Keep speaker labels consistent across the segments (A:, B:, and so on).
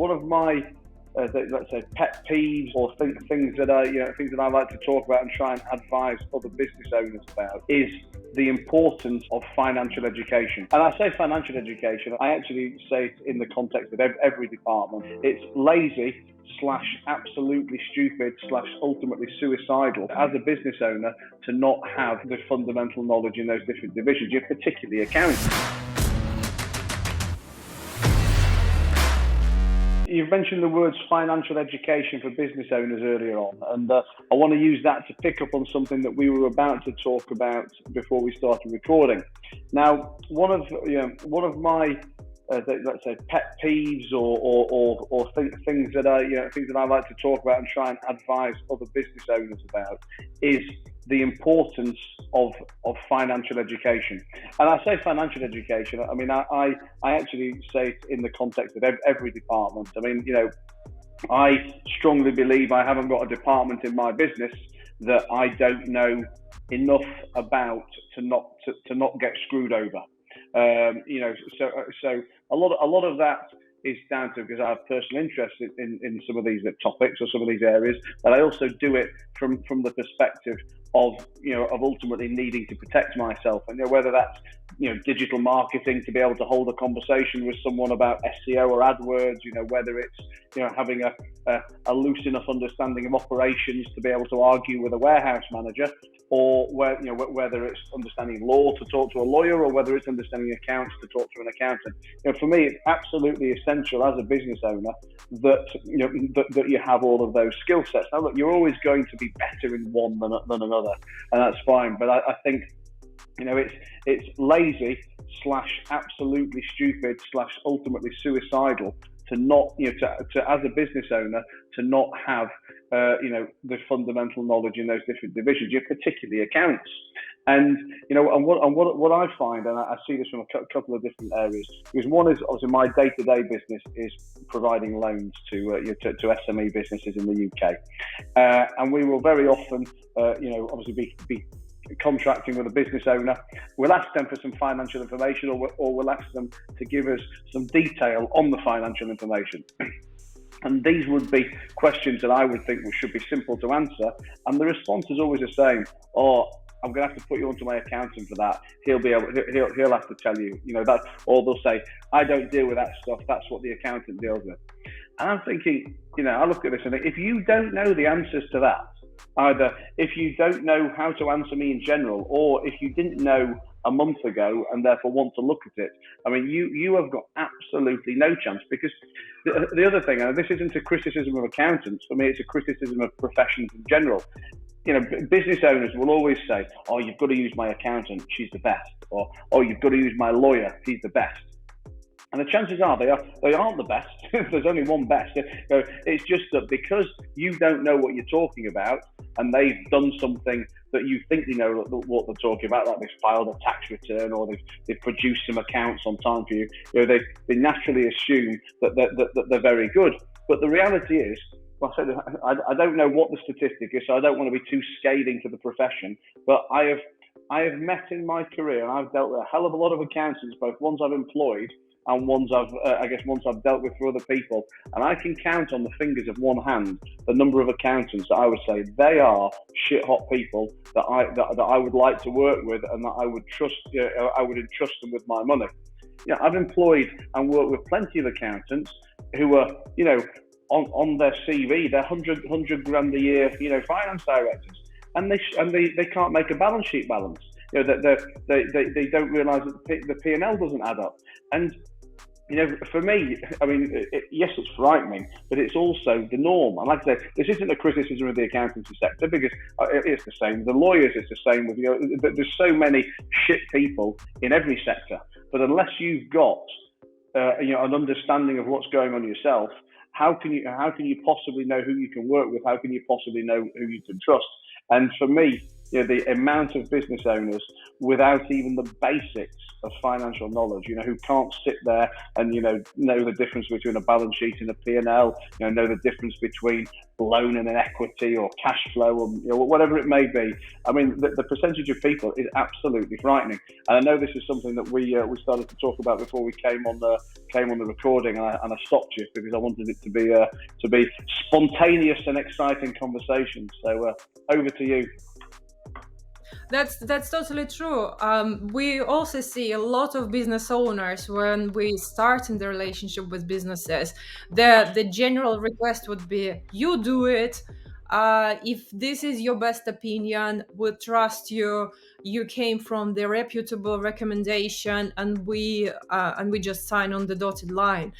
A: one of my let's say pet peeves or things that I things that I like to talk about and try and advise other business owners about is the importance of financial education. And I say financial education, I actually say it in the context of every department. It's lazy / absolutely stupid / ultimately suicidal as a business owner to not have the fundamental knowledge in those different divisions, particularly accounting. You've mentioned the words financial education for business owners earlier on, and I want to use that to pick up on something that we were about to talk about before we started recording. Now, one of my let's say pet peeves or things that I like to talk about and try and advise other business owners about is the importance of financial education. And I say financial education, I mean, I actually say it in the context of every department. I mean, I strongly believe I haven't got a department in my business that I don't know enough about to not get screwed over. So a lot of that is down to because I have personal interest in some of these topics or some of these areas, but I also do it from the perspective of ultimately needing to protect myself, and whether that's digital marketing to be able to hold a conversation with someone about SEO or AdWords, whether it's having a loose enough understanding of operations to be able to argue with a warehouse manager, or whether it's understanding law to talk to a lawyer, or whether it's understanding accounts to talk to an accountant. For me, it's absolutely essential as a business owner that you have all of those skill sets. Now, look, you're always going to be better in one than another, and that's fine. But I think it's lazy / absolutely stupid / ultimately suicidal to not to as a business owner to not have the fundamental knowledge in those different divisions, particularly accounts. And what I find, and I see this from a couple of different areas, because one is obviously my day-to-day business is providing loans to SME businesses in the UK, and we will very often obviously be contracting with a business owner. We'll ask them for some financial information, or we'll ask them to give us some detail on the financial information. And these would be questions that I would think should be simple to answer. And the response is always the same. I'm going to have to put you onto my accountant for that. He'll have to tell you, that, or they'll say, I don't deal with that stuff. That's what the accountant deals with. And I'm thinking, I look at this and think, if you don't know the answers to that, either if you don't know how to answer me in general, or if you didn't know a month ago and therefore want to look at it, I mean, you have got absolutely no chance. Because the other thing, and this isn't a criticism of accountants, for me it's a criticism of professions in general. Business owners will always say, oh, you've got to use my accountant, she's the best, or oh, you've got to use my lawyer, he's the best. And the chances are they aren't the best. There's only one best. It's just that because you don't know what you're talking about, and they've done something that you think they know what they're talking about, like they've filed a tax return or they've produced some accounts on time for you, they naturally assume that they're very good. But the reality is, I don't know what the statistic is, so I don't want to be too scathing to the profession, but I have met in my career, and I've dealt with a hell of a lot of accountants, both ones I've employed and ones I've dealt with for other people, and I can count on the fingers of one hand the number of accountants that I would say they are shit hot people that I would like to work with, and that I would trust. I would entrust them with my money. I've employed and worked with plenty of accountants who are on their CV they're 100 grand a year finance directors, and they can't make a balance sheet balance. They don't realise that the P&L doesn't add up. And for me, I mean, yes, it's frightening, but it's also the norm. And like I say, this isn't a criticism of the accountancy sector, because it's the same. The lawyers, it's the same with there's so many shit people in every sector. But unless you've got an understanding of what's going on yourself, how can you possibly know who you can work with? How can you possibly know who you can trust? And for me, the amount of business owners without even the basics of financial knowledge, who can't sit there and, know the difference between a balance sheet and a P&L, know the difference between loan and an equity or cash flow or whatever it may be. I mean, the percentage of people is absolutely frightening. And I know this is something that we started to talk about before we came on the recording, and I stopped you because I wanted it to be spontaneous and exciting conversation. So over to you.
B: That's totally true. We also see a lot of business owners when we start in the relationship with businesses. The general request would be, you do it. If this is your best opinion, we trust you. You came from the reputable recommendation, and we just sign on the dotted line,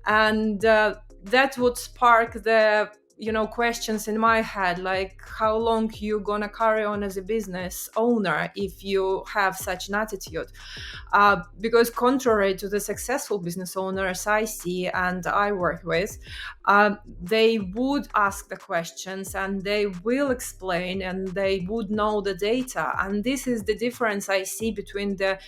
B: and that would spark the questions in my head, like how long you gonna carry on as a business owner if you have such an attitude. Because contrary to the successful business owners I see and I work with, they would ask the questions and they will explain and they would know the data. And this is the difference I see between the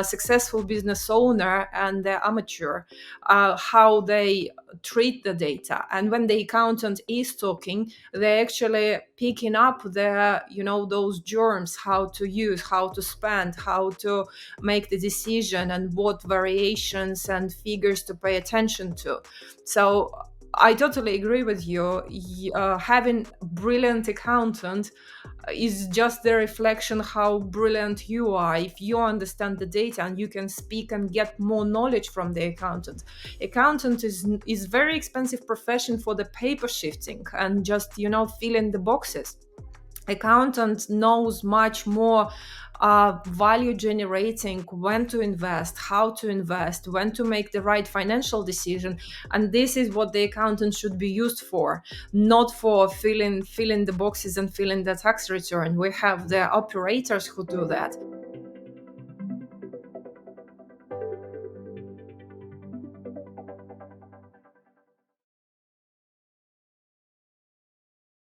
B: successful business owner and the amateur, how they treat the data. And when the accountant is talking, they're actually picking up the those germs, how to use, how to spend, how to make the decision, and what variations and figures to pay attention to. So I totally agree with you. Having brilliant accountant is just the reflection how brilliant you are. If you understand the data and you can speak and get more knowledge from the accountant. Accountant is very expensive profession for the paper shifting and just filling the boxes. Accountant knows much more value generating, when to invest, how to invest, when to make the right financial decision. And this is what the accountant should be used for, not for filling the boxes and filling the tax return. We have the operators who do that.